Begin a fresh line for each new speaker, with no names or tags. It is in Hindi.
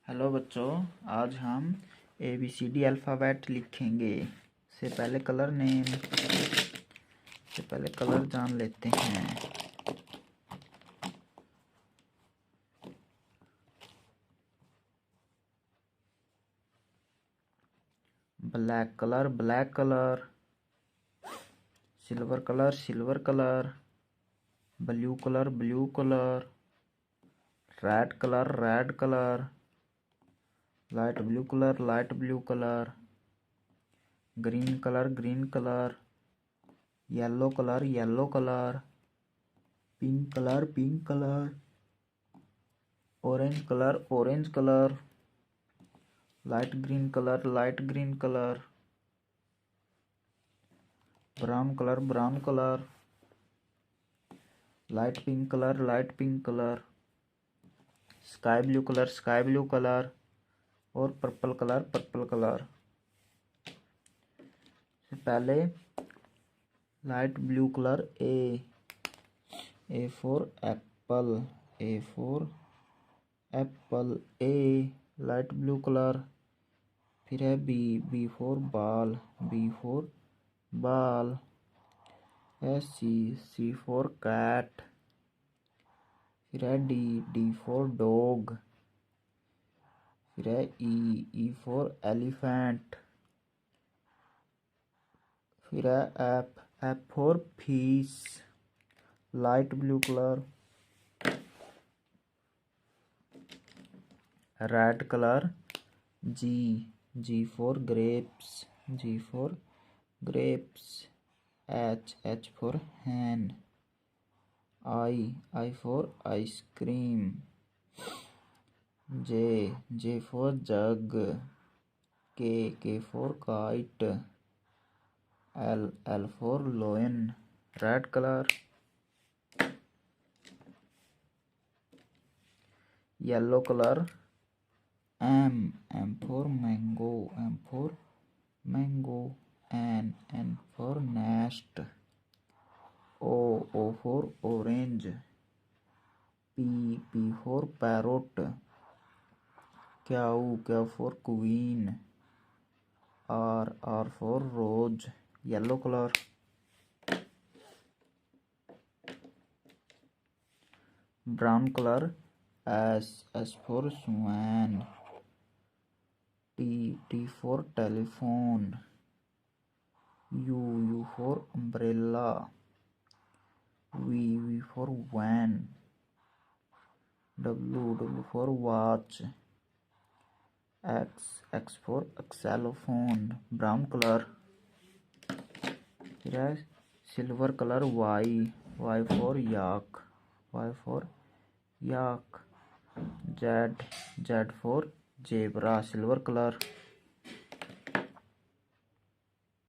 हेलो बच्चों, आज हम ABCD अल्फ़ाबेट लिखेंगे। से पहले कलर जान लेते हैं। Black colour, silver colour, blue colour, red colour, light blue colour, green colour, yellow colour, pink colour, orange colour, light green colour, brown colour, light pink colour, sky blue colour और पर्पल कलर। पहले light blue colour A for Apple, A light blue colour. फिर है बी फॉर बाल, है सी फॉर कैट। फिर है डी फॉर डॉग। फिर है ई फॉर एलिफेंट। फिर है F for fish, light blue colour. Red colour G for grapes, H for hen, I for ice cream, J for jug, K for kite, L for lion. Red colour. Yellow colour M for mango, N for nest, O for orange, P for parrot, Q for queen, R for rose. Yellow colour. Brown colour S for swan, T for telephone, U for umbrella, V for van, W for watch, X for xylophone. Brown colour. फिर है silver colour Y for yak, Z for zebra. Silver colour.